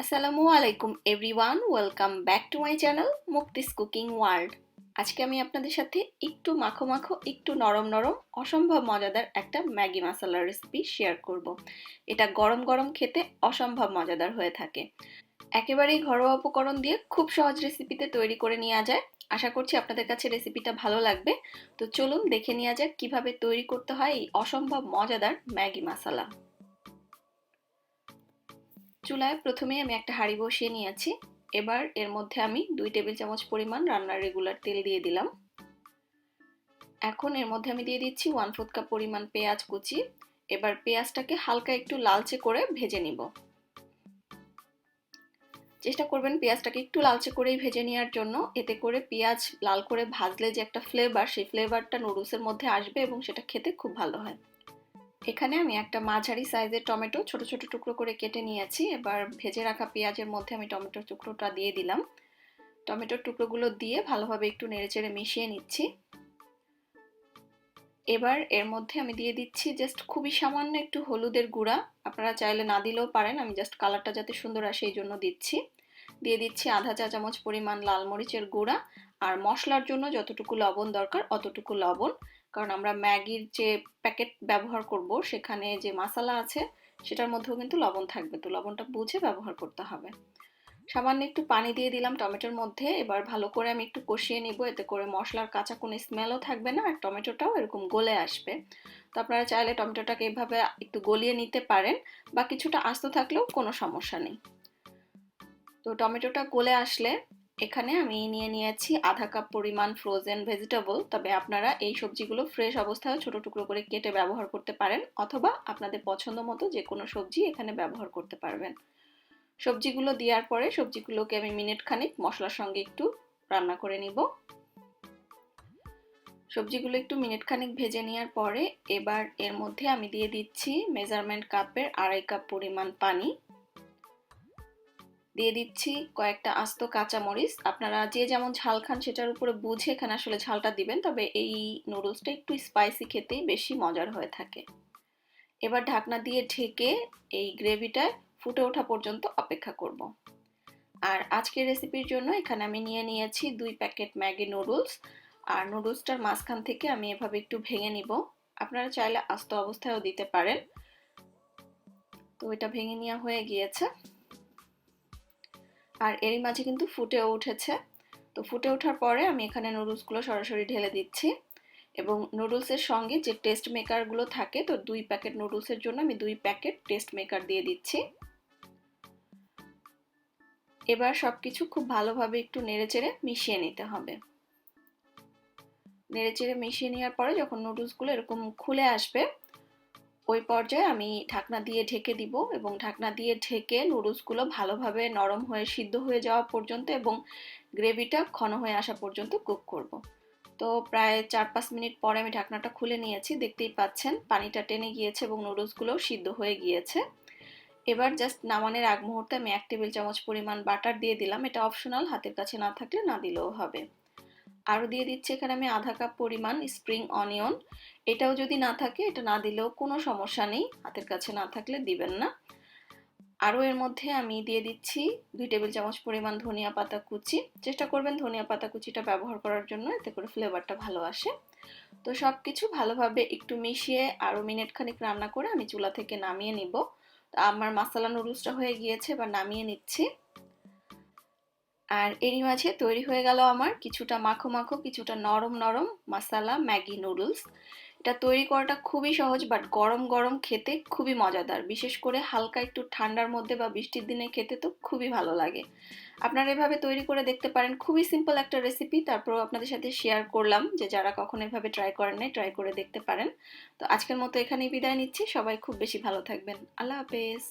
আসসালামু আলাইকুম everyone, welcome back to my channel Mukti's cooking world. আজকে আমি আপনাদের সাথে একটু মাখো মাখো, একটু নরম নরম, অসম্ভব মজাদার একটা ম্যাগি মশালার রেসিপি শেয়ার করব। এটা গরম গরম খেতে অসম্ভব মজাদার হয়ে থাকে। একেবারেই ঘরোয়া উপকরণ দিয়ে খুব সহজ রেসিপিতে তৈরি করে নেওয়া যায়। আশা করছি আপনাদের কাছে রেসিপিটা ভালো লাগবে। তো চলুন দেখে নেওয়া যাক কিভাবে তৈরি করতে হয় এই অসম্ভব মজাদার ম্যাগি মশালা। চুলায় প্রথমেই আমি একটা হাঁড়ি বসিয়ে নিয়েছি। এবার এর মধ্যে আমি 2 টেবিল চামচ পরিমাণ রান্নার রেগুলার তেল দিয়ে দিলাম। এখন এর মধ্যে আমি দিয়ে দিচ্ছি 1/4 কাপ পরিমাণ পেঁয়াজ কুচি। এবার পেঁয়াজটাকে হালকা একটু লালচে করে ভেজে নিব। চেষ্টা করবেন পেঁয়াজটাকে একটু লালচে করেই ভেজে নেওয়ার জন্য, এতে করে পেঁয়াজ লাল করে ভাজলে যে একটা ফ্লেভার, সেই ফ্লেভারটা নুডলসের মধ্যে আসবে এবং সেটা খেতে খুব ভালো হয়। এখানে আমি একটা মাঝারি সাইজের টমেটো ছোট ছোট টুকরো করে কেটে নিয়েছি। এবার ভেজে রাখা পেঁয়াজের মধ্যে আমি টমেটোর টুকরোটা দিয়ে দিলাম। টমেটোর টুকরোগুলো দিয়ে ভালোভাবে একটু নেড়েচেড়ে মিশিয়ে নিচ্ছি। এবার এর মধ্যে আমি দিয়ে দিচ্ছি জাস্ট খুবই সামান্য একটু হলুদের গুঁড়া। আপনারা চাইলে না দিলেও পারেন, আমি জাস্ট কালারটা যাতে সুন্দর আসে এই জন্য দিচ্ছি। দিয়ে দিচ্ছি আধা চা চামচ পরিমাণ লাল মরিচের গুঁড়া। আর মশলার জন্য যতটুকু লবণ দরকার অতটুকু লবণ, কারণ আমরা ম্যাগির যে প্যাকেট ব্যবহার করব সেখানে যে মশলা আছে সেটার মধ্যেও কিন্তু লবণ থাকবে, তো লবণটা বুঝে ব্যবহার করতে হবে। সামান্য একটু পানি দিয়ে দিলাম টমেটোর মধ্যে। এবার ভালো করে আমি একটু কষিয়ে নিব, এতে করে মশলার কাঁচা কোনো স্মেলও থাকবে না আর টমেটোটাও এরকম গলে আসবে। তো আপনারা চাইলে টমেটোটাকে এভাবে একটু গলিয়ে নিতে পারেন, বা কিছুটা আস্ত থাকলেও কোনো সমস্যা নেই। তো টমেটোটা গলে আসলে এখানে আমি নিয়ে নিয়েছি আধা কাপ পরিমাণ ফ্রোজেন ভেজিটেবল। তবে আপনারা এই সবজিগুলো ফ্রেশ অবস্থায় ছোট টুকরো করে কেটে ব্যবহার করতে পারেন, অথবা আপনাদের পছন্দ মতো যে কোনো সবজি এখানে ব্যবহার করতে পারবেন। সবজিগুলো দেওয়ার পরে সবজিগুলোকে আমি মিনিট খানিক মশলার সঙ্গে একটু রান্না করে নিব। সবজিগুলো একটু মিনিট খানিক ভেজে নেওয়ার পরে এবার এর মধ্যে আমি দিয়ে দিচ্ছি মেজারমেন্ট কাপের 2.5 কাপ পরিমাণ পানি। দিয়ে দিচ্ছি কয়েকটা আস্ত কাঁচামরিচ। আপনারা যে যেমন ঝাল খান সেটার উপরে বুঝে এখানে আসলে ঝালটা দিবেন, তবে এই নুডলসটা একটু স্পাইসি খেতেই বেশি মজার হয়ে থাকে। এবার ঢাকনা দিয়ে ঢেকে এই গ্রেভিটা ফুটে ওঠা পর্যন্ত অপেক্ষা করব। আর আজকের রেসিপির জন্য এখানে আমি নিয়ে নিয়েছি 2 প্যাকেট ম্যাগি নুডলস। আর নুডলসটার মাঝখান থেকে আমি এভাবে একটু ভেঙে নিব। আপনারা চাইলে আস্ত অবস্থায়ও দিতে পারেন। তো এটা ভেঙে নেওয়া হয়ে গিয়েছে। আর এরই মাঝে কিন্তু ফুটেও উঠেছে। তো ফুটে ওঠার পরে আমি এখানে নুডলসগুলো সরাসরি ঢেলে দিচ্ছি। এবং নুডলসের সঙ্গে যে টেস্ট মেকারগুলো থাকে, তো 2 প্যাকেট নুডলসের জন্য আমি 2 প্যাকেট টেস্ট মেকার দিয়ে দিচ্ছি। এবার সবকিছু খুব ভালোভাবে একটু নেড়েচেড়ে মিশিয়ে নিতে হবে। নেড়েচেড়ে মিশিয়ে নেওয়ার পরে যখন নুডলসগুলো এরকম খুলে আসবে, ওই পর্যায়ে আমি ঢাকনা দিয়ে ঢেকে দিব এবং ঢাকনা দিয়ে ঢেকে নুডলসগুলো ভালোভাবে নরম হয়ে সিদ্ধ হয়ে যাওয়া পর্যন্ত এবং গ্রেভিটা ঘন হয়ে আসা পর্যন্ত কুক করব। তো প্রায় 4-5 মিনিট পরে আমি ঢাকনাটা খুলে নিয়েছি। দেখতেই পাচ্ছেন পানিটা টেনে গিয়েছে এবং নুডলসগুলোও সিদ্ধ হয়ে গিয়েছে। এবার জাস্ট নামানোর আগ মুহূর্তে আমি 1 টেবিল চামচ পরিমাণ বাটার দিয়ে দিলাম। এটা অপশনাল, হাতের কাছে না থাকলে না দিলেও হবে। আরও দিয়ে দিচ্ছি এখানে আমি আধা কাপ পরিমাণ স্প্রিং অনিয়ন। এটাও যদি না থাকে এটা না দিলেও কোনো সমস্যা নেই, হাতের কাছে না থাকলে দিবেন না। আরও এর মধ্যে আমি দিয়ে দিচ্ছি 2 টেবিল চামচ পরিমাণ ধনিয়া পাতা কুচি। চেষ্টা করবেন ধনিয়া পাতা কুচিটা ব্যবহার করার জন্য, এতে করে ফ্লেভারটা ভালো আসে। তো সব কিছু ভালোভাবে একটু মিশিয়ে আরও মিনিট খানিক রান্না করে আমি চুলা থেকে নামিয়ে নিব। আমার মাসালা নুডলসটা হয়ে গিয়েছে, এবার নামিয়ে নিচ্ছি। আর এরই মাঝে তৈরি হয়ে গেল আমার কিছুটা মাখো মাখো কিছুটা নরম নরম মাসালা ম্যাগি নুডলস। এটা তৈরি করাটা খুবই সহজ, বাট গরম গরম খেতে খুবই মজাদার। বিশেষ করে হালকা একটু ঠান্ডার মধ্যে বা বৃষ্টির দিনে খেতে তো খুবই ভালো লাগে। আপনারা এভাবে তৈরি করে দেখতে পারেন, খুবই সিম্পল একটা রেসিপি, তারপরও আপনাদের সাথে শেয়ার করলাম যে যারা কখনো এভাবে ট্রাই করেন নাই ট্রাই করে দেখতে পারেন। তো আজকের মতো এখানেই বিদায় নিচ্ছি। সবাই খুব বেশি ভালো থাকবেন। আল্লাহ হাফেজ।